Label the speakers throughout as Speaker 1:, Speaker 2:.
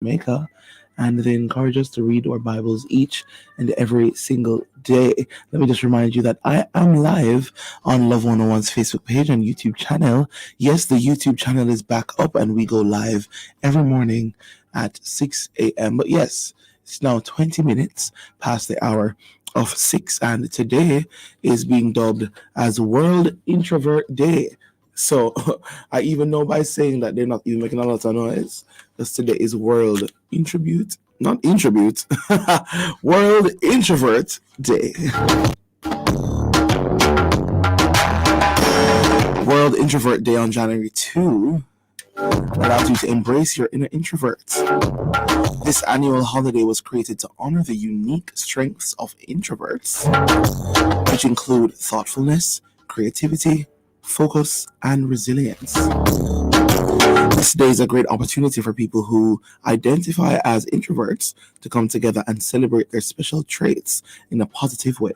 Speaker 1: Jamaica, and they encourage us to read our Bibles each and every single day. Let me just remind you that I am live on Love 101's Facebook page and YouTube channel. Yes, the YouTube channel is back up and we go live every morning at 6 a.m. But yes, it's now 20 minutes past the hour of 6, and today is being dubbed as World Introvert Day. So I even know by saying that they're not even making a lot of noise, because today is World Introvert, not Introvert, World Introvert Day. World Introvert Day on January 2 allows you to embrace your inner introvert. This annual holiday was created to honor the unique strengths of introverts, which include thoughtfulness, creativity, focus, and resilience. This day is a great opportunity for people who identify as introverts to come together and celebrate their special traits in a positive way.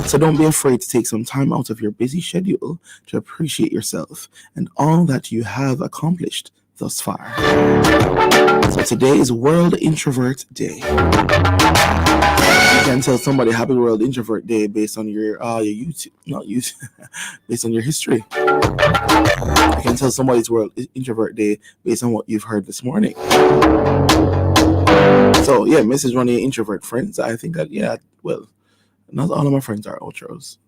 Speaker 1: So don't be afraid to take some time out of your busy schedule to appreciate yourself and all that you have accomplished thus far. So today is World Introvert Day. You can tell somebody Happy World Introvert Day based on your YouTube, not YouTube, based on your history. You can tell somebody it's World Introvert Day based on what you've heard this morning. So yeah, message one of your introvert friends. I think that not all of my friends are introverts.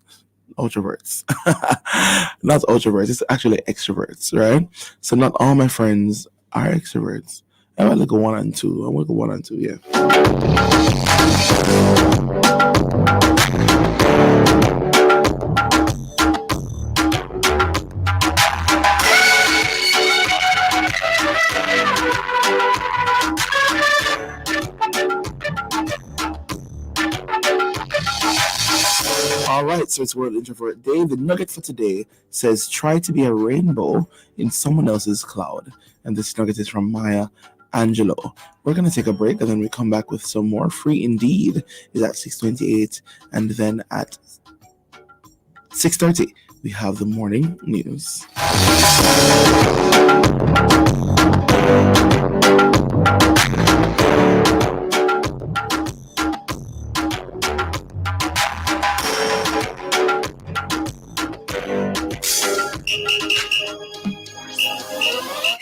Speaker 1: Not introverts, it's actually extroverts, right? So not all my friends are extroverts. I might look at 1 and 2. I want to go 1 and 2, yeah. All right, so it's World Introvert Day. The nugget for today says, try to be a rainbow in someone else's cloud. And this nugget is from Maya Angelou. We're going to take a break, and then we come back with some more. Free Indeed is at 6:28, and then at 6:30, we have the morning news.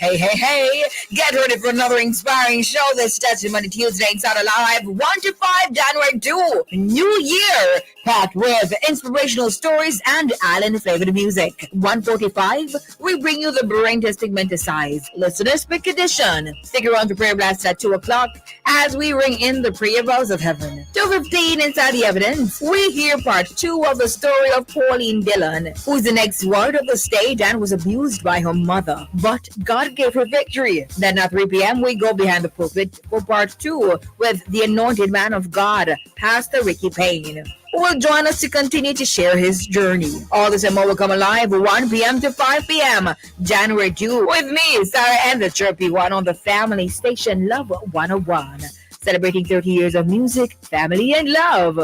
Speaker 2: Hey, get ready for another inspiring show this Testimony Tuesday inside Alive 1 to 5 January 2. New year, packed with inspirational stories and island-flavored music. 1:45, we bring you the brain testing menticized listener pick edition. Stick around to prayer blast at 2 o'clock as we ring in the prayer bells of heaven. 2:15 inside the evidence, we hear part 2 of the story of Pauline Dillon, who is an ex-ward of the state and was abused by her mother. But God gave her victory. Then at 3 p.m., we go behind the pulpit for part 2 with the anointed man of God, Pastor Ricky Payne, who will join us to continue to share his journey. All this and more will come alive 1 p.m. to 5 p.m. January 2 with me, Sarah, and the Chirpy One on the family station Love 101. Celebrating 30 years of music, family, and love.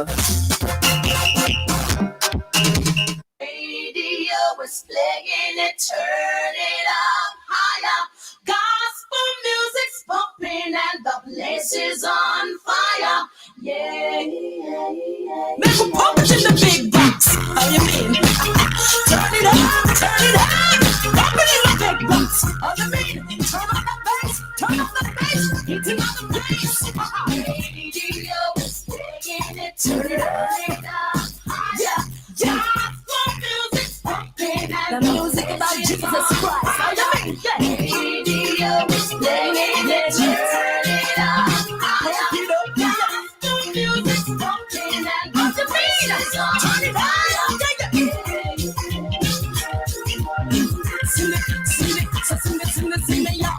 Speaker 3: Radio is playing it, turn it up higher. Gospel music's pumping and the place is on fire. Yeah. Make a pump in the big box. How you mean? Turn it up. Pump it in the big box. How you mean? Turn on the bass. Hitting on the bass. Radio is playing it, turn it up higher. Gospel music's pumping and the music about Jesus Christ. How you mean? Radio is playing it, turn it up higher. Gospel music's pumping and the beat is on fire. Sing it, y'all.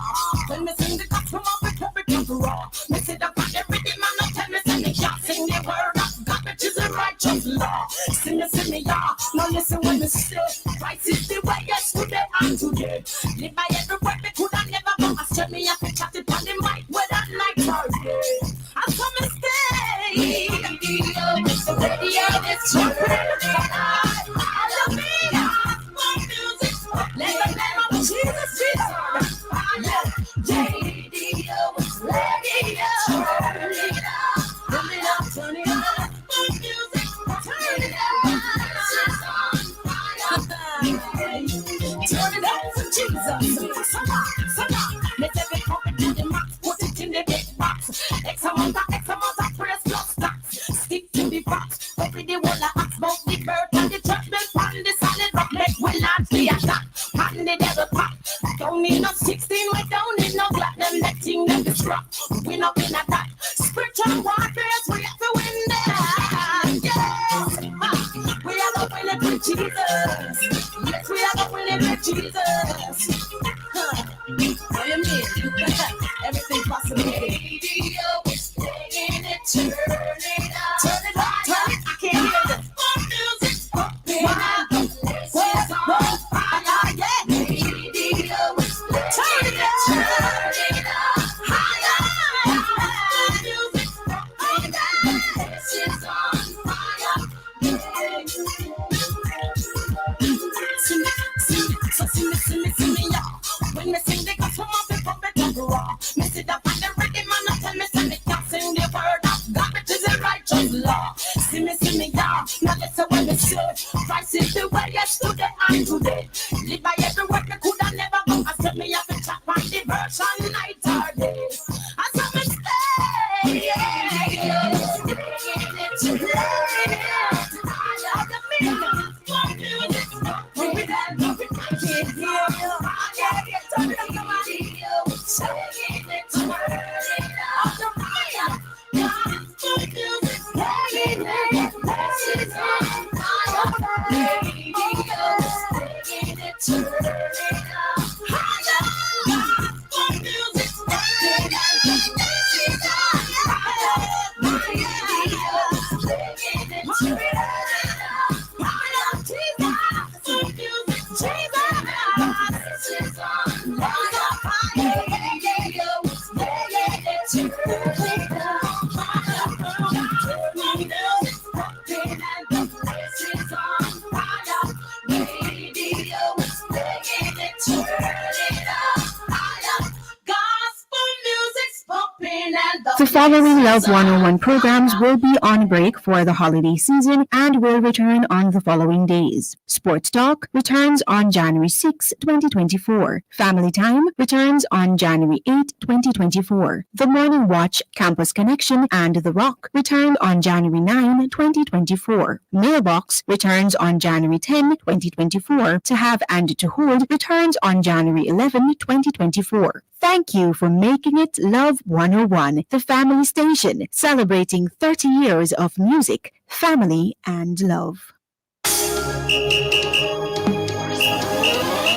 Speaker 3: When me sing the gospel, my people become raw. Me say that for every day, man, I tell me, sing it, y'all. Sing the word of God, which is a righteous law. Sing it, y'all. Now listen when me say, Christ is the way, yesterday and today. Live by every word, me could have never go astray. Me have to chat it on the mic, whether night or day. I come and stay. The radio is jumping. I love me, gospel music. Let the name of Jesus be heard. Radio is this rock. We not in a that. Spiritual warfare, we have to win that. Yes, we are the winning with Jesus. Yes, we are the winning with Jesus. What do you mean? Everything possible. Radio is playing it, turn it up. Turn it up, turn it. I can't hear this. More music, pumping out the places on fire. Yeah. Radio is playing it, turn it up. Higher. More music, pumping out the places on fire. See me, y'all. When me sing the gospel, my people better raw. Me sit up on the rhythm and I tell me say me can't sing the word of God, which is a righteous law. See me, y'all. Now listen what me say. Christ is the way yesterday and today. Live by every word me coulda never go. I said me have to chat on the version night or day. I said me stay. Yeah.
Speaker 4: The following Love 101 programs will be on break for the holiday season and will return on the following days. Sports Talk returns on January 6, 2024. Family Time returns on January 8, 2024. The Morning Watch, Campus Connection, and The Rock return on January 9, 2024. Mailbox returns on January 10, 2024. To Have and to Hold returns on January 11, 2024. Thank you for making it Love 101, the family station, celebrating 30 years of music, family, and love.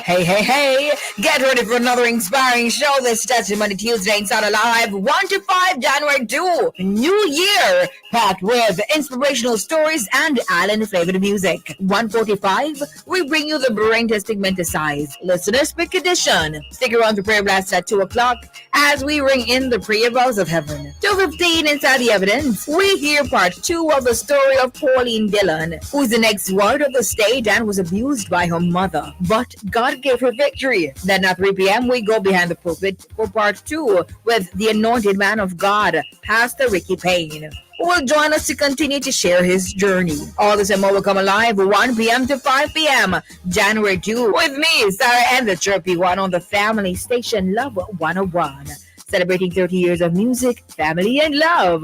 Speaker 2: Hey, get ready for another inspiring show this Testimony Tuesday inside Alive 1 to 5 January 2. New year packed with inspirational stories and island flavored music. 1:45, we bring you the brain testing menticized listener speak edition. Stick around to prayer blast at 2 o'clock as we ring in the prayer bells of heaven. 2:15 inside the evidence, we hear part 2 of the story of Pauline Dillon, who is the next ward of the state and was abused by her mother. But God gave her victory. Then at 3 p.m. we go behind the pulpit for part 2 with the anointed man of God, Pastor Ricky Payne, who will join us to continue to share his journey. All this and more will come alive 1 p.m. to 5 p.m. January 2 with me, Sarah, and the Chirpy One on the family station Love 101. Celebrating 30 years of music, family, and love.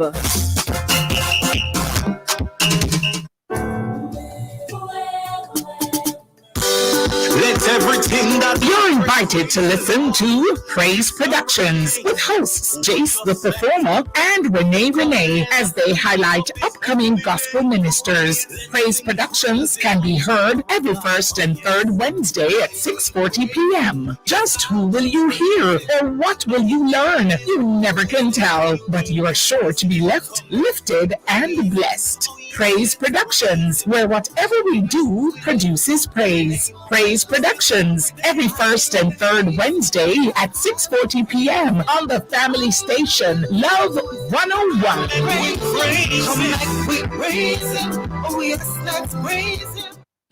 Speaker 5: Let everything that you're invited to listen to Praise Productions with hosts Jace the Performer and Renee as they highlight upcoming gospel ministers. Praise Productions can be heard every first and third Wednesday at 6:40 p.m. Just who will you hear or what will you learn? You never can tell, but you are sure to be lifted, and blessed. Praise Productions, where whatever we do produces praise. Praise Productions, every first and third Wednesday at 6:40 p.m. on the family station Love 101.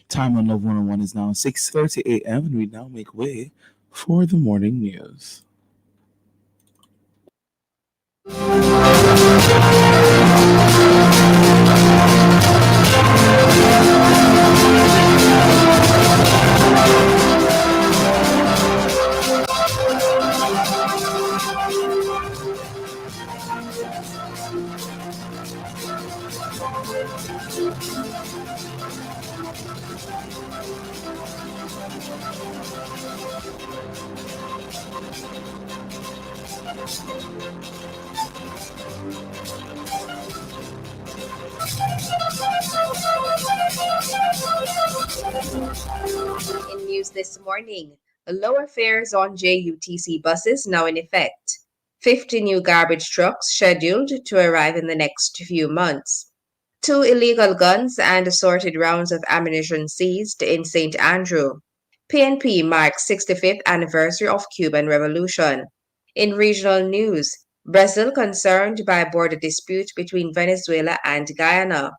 Speaker 1: Time on Love 101 is now 6:30 a.m. and we now make way for the morning news.
Speaker 6: In news this morning, lower fares on JUTC buses now in effect. 50 new garbage trucks scheduled to arrive in the next few months. 2 illegal guns and assorted rounds of ammunition seized in St. Andrew. PNP marks 65th anniversary of Cuban Revolution. In regional news, Brazil concerned by border dispute between Venezuela and Guyana.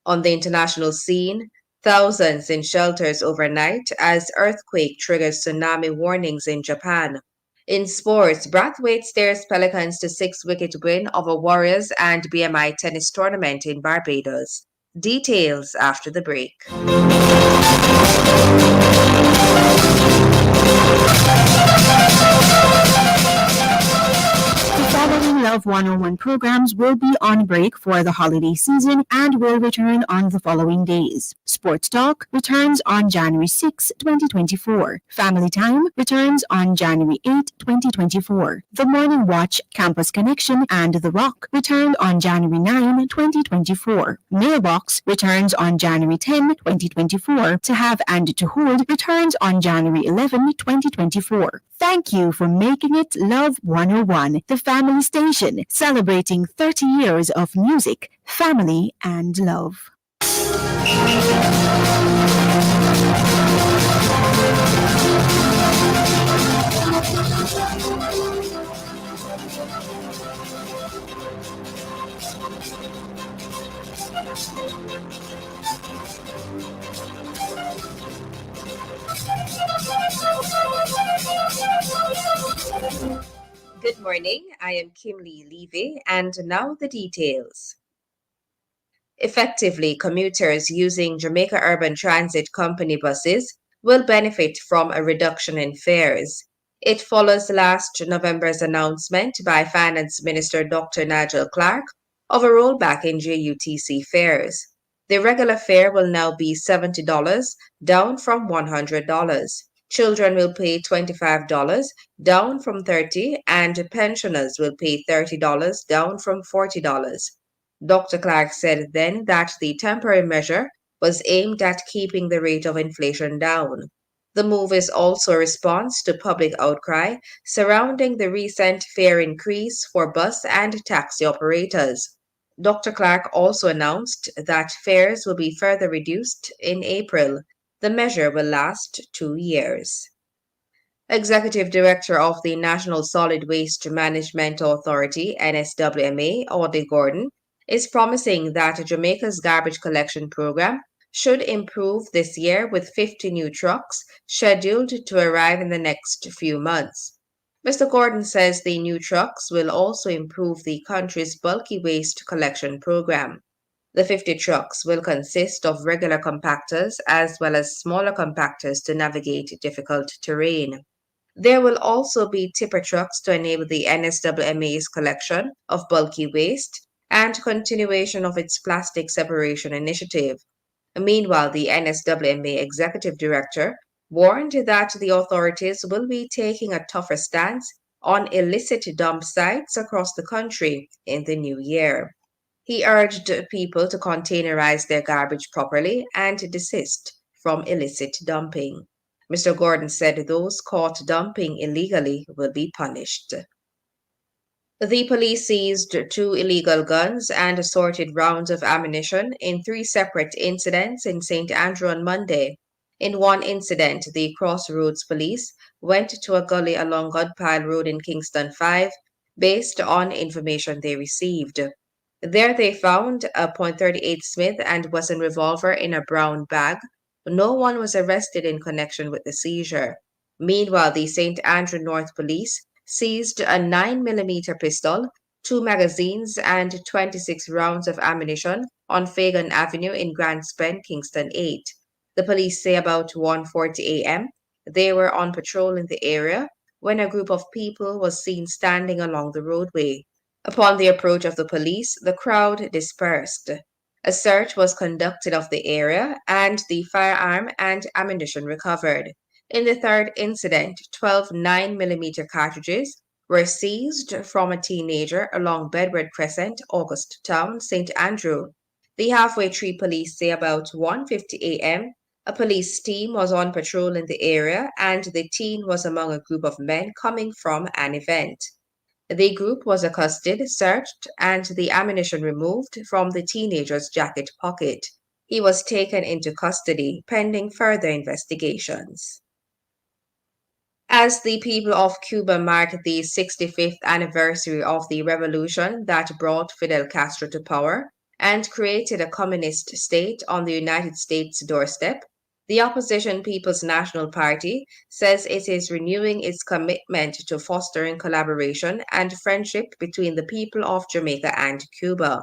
Speaker 6: On the international scene, thousands in shelters overnight as earthquake triggers tsunami warnings in Japan. In sports, Brathwaite stares Pelicans to 6-wicket win over Warriors and BMI tennis tournament in Barbados. Details after the break.
Speaker 4: The following Love 101 programs will be on break for the holiday season and will return on the following days. Sports Talk returns on January 6, 2024. Family Time returns on January 8, 2024. The Morning Watch, Campus Connection, and The Rock returned on January 9, 2024. Mailbox returns on January 10, 2024. To Have and to Hold returns on January 11, 2024. Thank you for making it Love 101, the family station, celebrating 30 years of music, family, and love.
Speaker 6: Good morning, I am Kimberly Levy, and now the details. Effectively, commuters using Jamaica Urban Transit Company buses will benefit from a reduction in fares. It follows last November's announcement by Finance Minister Dr. Nigel Clark of a rollback in JUTC fares. The regular fare will now be $70, down from $100. Children will pay $25, down from $30, and pensioners will pay $30, down from $40. Dr. Clark said then that the temporary measure was aimed at keeping the rate of inflation down. The move is also a response to public outcry surrounding the recent fare increase for bus and taxi operators. Dr. Clark also announced that fares will be further reduced in April. The measure will last 2 years. Executive Director of the National Solid Waste Management Authority, NSWMA, Audley Gordon, is promising that Jamaica's garbage collection program should improve this year with 50 new trucks scheduled to arrive in the next few months. Mr. Gordon says the new trucks will also improve the country's bulky waste collection program. The 50 trucks will consist of regular compactors as well as smaller compactors to navigate difficult terrain. There will also be tipper trucks to enable the NSWMA's collection of bulky waste and continuation of its plastic separation initiative. Meanwhile, the NSWMA Executive Director warned that the authorities will be taking a tougher stance on illicit dump sites across the country in the new year. He urged people to containerize their garbage properly and desist from illicit dumping. Mr. Gordon said those caught dumping illegally will be punished. The police seized 2 illegal guns and assorted rounds of ammunition in 3 separate incidents in St. Andrew on Monday. In one incident, the Crossroads police went to a gully along Godpile Road in Kingston 5 based on information they received. There they found a .38 Smith & Wesson revolver in a brown bag. No one was arrested in connection with the seizure. Meanwhile, the St. Andrew North Police seized a 9mm pistol, 2 magazines, and 26 rounds of ammunition on Fagan Avenue in Grand Spence, Kingston 8. The police say about 1:40 a.m. they were on patrol in the area when a group of people was seen standing along the roadway. Upon the approach of the police, the crowd dispersed. A search was conducted of the area and the firearm and ammunition recovered. In the third incident, 12 9mm cartridges were seized from a teenager along Bedward Crescent, August Town, St. Andrew. The Halfway Tree police say about 1:50 a.m., a police team was on patrol in the area and the teen was among a group of men coming from an event. The group was accosted, searched, and the ammunition removed from the teenager's jacket pocket. He was taken into custody pending further investigations. As the people of Cuba mark the 65th anniversary of the revolution that brought Fidel Castro to power and created a communist state on the United States doorstep, the opposition People's National Party says it is renewing its commitment to fostering collaboration and friendship between the people of Jamaica and Cuba.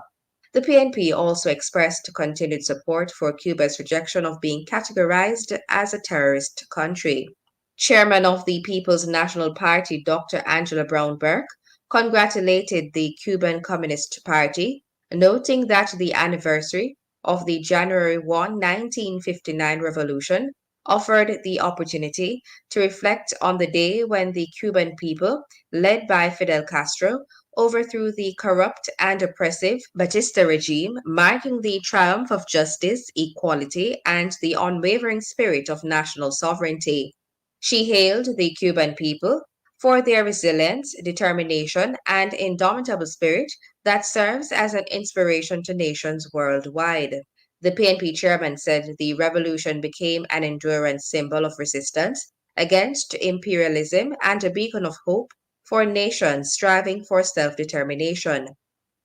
Speaker 6: The PNP also expressed continued support for Cuba's rejection of being categorized as a terrorist country. Chairman of the People's National Party, Dr. Angela Brown Burke, congratulated the Cuban Communist Party, noting that the anniversary of the January 1, 1959 revolution offered the opportunity to reflect on the day when the Cuban people, led by Fidel Castro, overthrew the corrupt and oppressive Batista regime, marking the triumph of justice, equality, and the unwavering spirit of national sovereignty. She hailed the Cuban people for their resilience, determination, and indomitable spirit that serves as an inspiration to nations worldwide. The PNP chairman said the revolution became an enduring symbol of resistance against imperialism and a beacon of hope for nations striving for self-determination.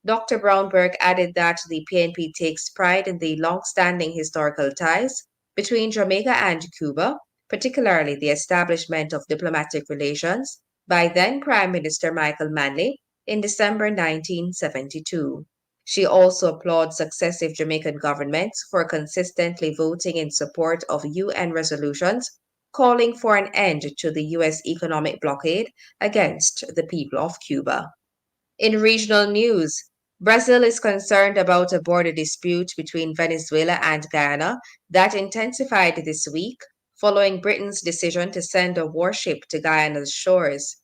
Speaker 6: Dr. Brownberg added that the PNP takes pride in the long-standing historical ties between Jamaica and Cuba, particularly the establishment of diplomatic relations by then Prime Minister Michael Manley in December 1972. She also applauds successive Jamaican governments for consistently voting in support of UN resolutions calling for an end to the U.S. economic blockade against the people of Cuba. In regional news, Brazil is concerned about a border dispute between Venezuela and Guyana that intensified this week following Britain's decision to send a warship to Guyana's shores.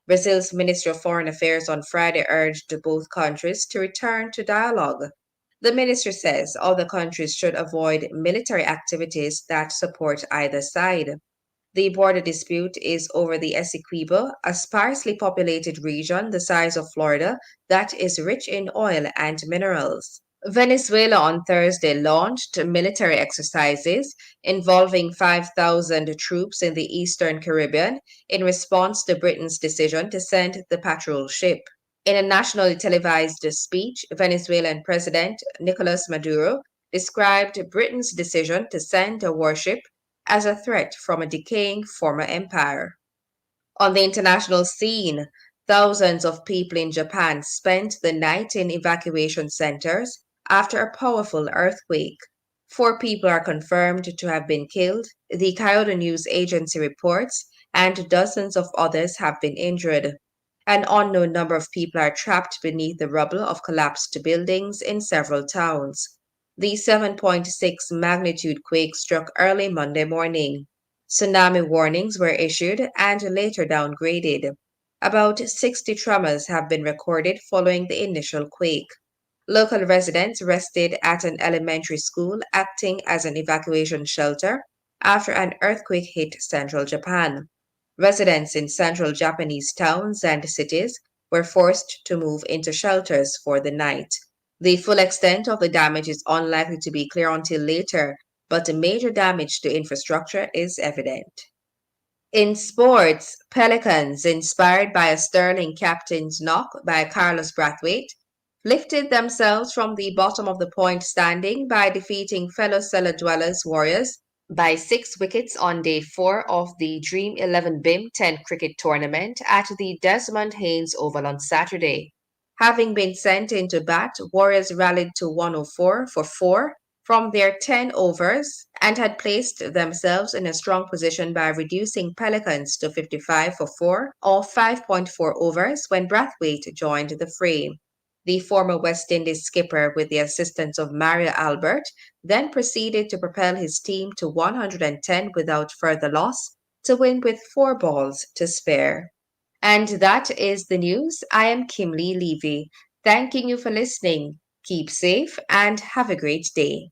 Speaker 6: Brazil's Ministry of Foreign Affairs on Friday urged both countries to return to dialogue. The ministry says other countries should avoid military activities that support either side. The border dispute is over the Essequibo, a sparsely populated region the size of Florida that is rich in oil and minerals. Venezuela on Thursday launched military exercises involving 5,000 troops in the Eastern Caribbean in response to Britain's decision to send the patrol ship. In a nationally televised speech, Venezuelan President Nicolas Maduro described Britain's decision to send a warship as a threat from a decaying former empire. On the international scene, thousands of people in Japan spent the night in evacuation centers after a powerful earthquake. 4 people are confirmed to have been killed, the Kyodo News Agency reports, and dozens of others have been injured. An unknown number of people are trapped beneath the rubble of collapsed buildings in several towns. The 7.6 magnitude quake struck early Monday morning. Tsunami warnings were issued and later downgraded. About 60 traumas have been recorded following the initial quake. Local residents rested at an elementary school acting as an evacuation shelter after an earthquake hit central Japan. Residents in central Japanese towns and cities were forced to move into shelters for the night. The full extent of the damage is unlikely to be clear until later, but the major damage to infrastructure is evident. In sports, Pelicans, inspired by a sterling captain's knock by Carlos Brathwaite, lifted themselves from the bottom of the point standing by defeating fellow cellar dwellers Warriors by 6 wickets on day 4 of the Dream 11 BIM 10 cricket tournament at the Desmond Haynes Oval on Saturday. Having been sent into bat, Warriors rallied to 104 for 4 from their 10 overs and had placed themselves in a strong position by reducing Pelicans to 55 for 4 or 5.4 overs when Brathwaite joined the fray. The former West Indies skipper, with the assistance of Mario Albert, then proceeded to propel his team to 110 without further loss to win with 4 balls to spare. And that is the news. I am Kimberly Levy, thanking you for listening. Keep safe and have a great day.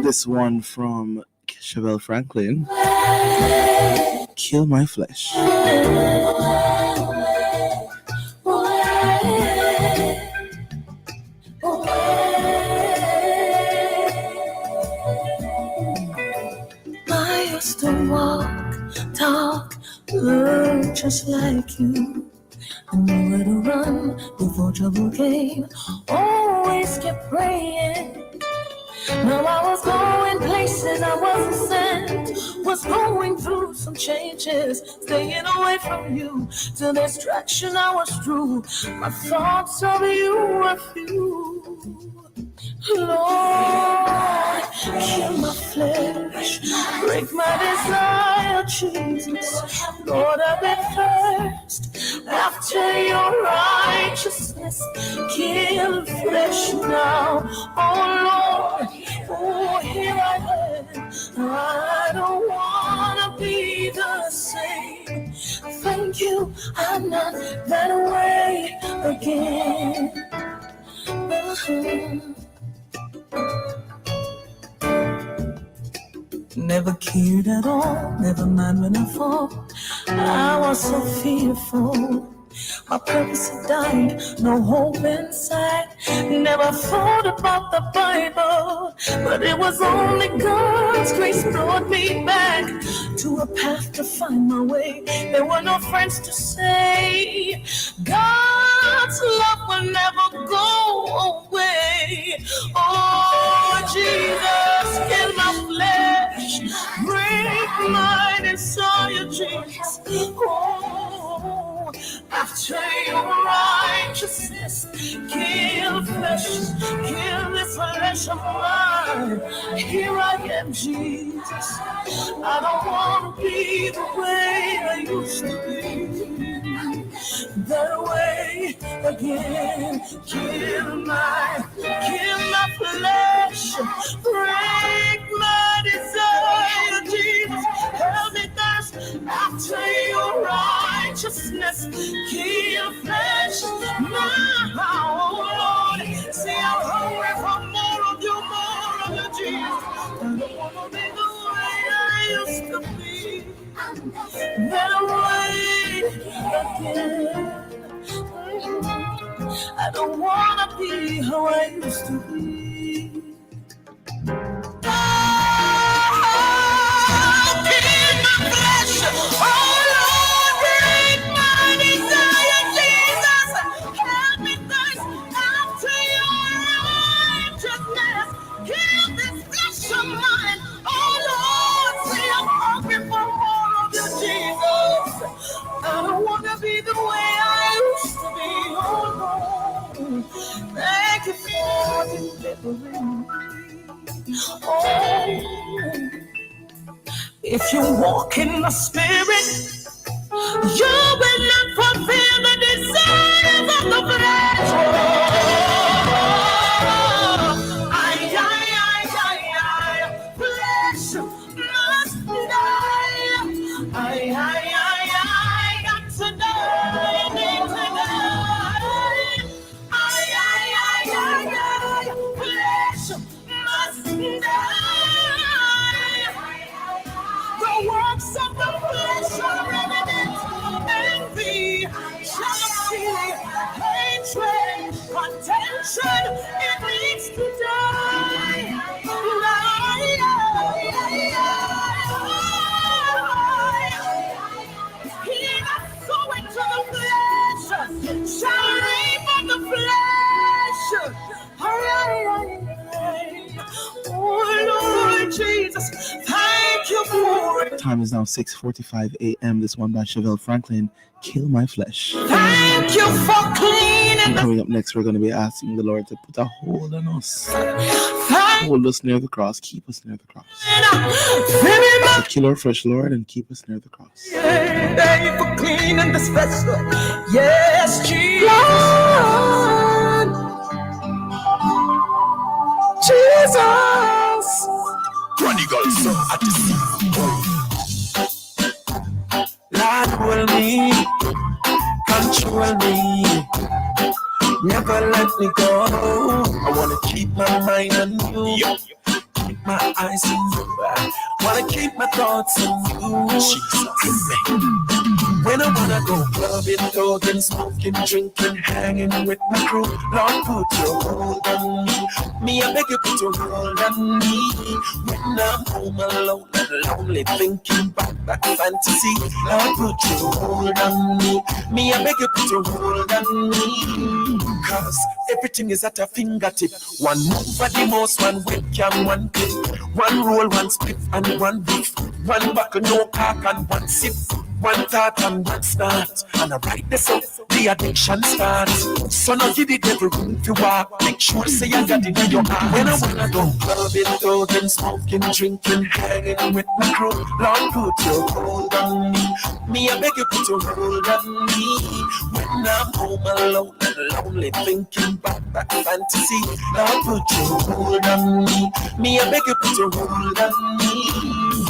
Speaker 1: This one from Chevelle Franklin, Kill My Flesh.
Speaker 3: I used to walk, talk, look just like you. I knew where to run before trouble came. Always kept praying. Now I was going places I wasn't sent. Was going through some changes. Staying away from you. To distraction I was true. My thoughts of you were few. Lord, kill my flesh, break my desire, Jesus. Lord, I've been thirst after your righteousness. Kill flesh now, oh Lord. Oh, here I am. I don't wanna be the same. Thank you, I'm not that way again. Never cared at all, never mind when I fall. I was so fearful. My purpose had died, no hope inside. Never thought about the Bible, but it was only God's grace brought me back to a path to find my way. There were no friends to say God's love will never go away. Oh, Jesus, kill my flesh, break my desire, Jesus. Oh, after your righteousness, kill flesh, kill this flesh of mine. Here I am, Jesus. I don't want to be the way I used to be. That way again, kill my flesh, break my desire, Jesus. Help me thirst after your righteousness. Kill flesh now, oh Lord. See, I'm hungry for more of you, Jesus. I don't want to be the way I used to be. That way again. I don't want to be how I used to be. I don't want to be the way I used to be. Oh Lord, thank you for delivering me. Oh, if you walk in the Spirit, you will not fulfill the desires of the flesh. Flesh must die. Got to die, need to die. Flesh must die. The works of the flesh are evident: envy, jealousy, hatred, contention. It needs to die. He that soweth to the flesh shall reap of the flesh. Oh Lord Jesus, thank you for it.
Speaker 1: time is now 6:45 a.m. This one by Chevelle Franklin, Kill My Flesh.
Speaker 3: Thank you for cleaning
Speaker 1: And coming up next, we're going to be asking the Lord to put a hold on us. Hold us near the cross, keep us near the cross. So kill our flesh, Lord, and keep us near the cross.
Speaker 3: Thank you for cleaning this vessel. Yes, Jesus. Jesus. Prodigals at the sea. Lord, hold me, control me, never let me go. I wanna keep my mind on you, keep my eyes on you. I wanna keep my thoughts on you. Jesus, when I wanna go clubbing, talking, smoking, drinking, hanging with my crew, Lord, put your hold on me. Me, I beg you, put your hold on me. When I'm home alone and lonely, thinking back that fantasy, Lord, put your hold on me. Me, I beg you, put your hold on me. Cause everything is at a fingertip. One move at the most, one webcam, one clip, one roll, one split, and one beef, one buckle, no cock, and one sip. One thought and one start, and I write this up, the addiction starts. So now give the devil room to walk. Make sure say you got it in your heart. When I wanna go clubbing, talking, smoking, drinking, hanging with my crew, Lord, put your hold on me. Me, I beg you, put your hold on me. When I'm home alone and lonely, thinking back that fantasy, Lord, put your hold on me. Me, I beg you, put your hold on me.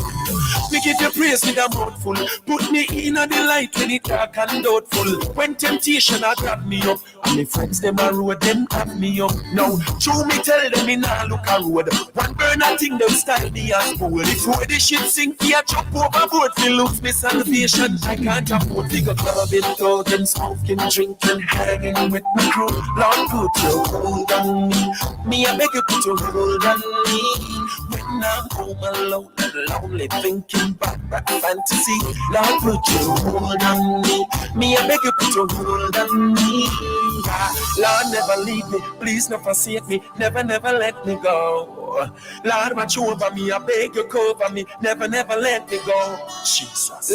Speaker 3: Me give you praise with a mouthful. Put me in the light when it dark and doubtful. When temptation a grab me up, and my friends them a road, them have me up. Now, show me tell them me nah look a road. One burner thing them style me as bold. If where the ship sink, me a jump overboard. Me lose me salvation. I can't afford to go clubbing, talking, smoking, drinking, hanging with my crew. Lord, put your hold on me. Me I beg you, put your hold on me. When I'm home alone and lonely, thinking back that fantasy, Lord, put your hold on me. Me I beg you, put your hold on me. Lord, never leave me, please never forsake me, never let me go. Lord, watch over me, I beg you, cover me, never let me go. Jesus.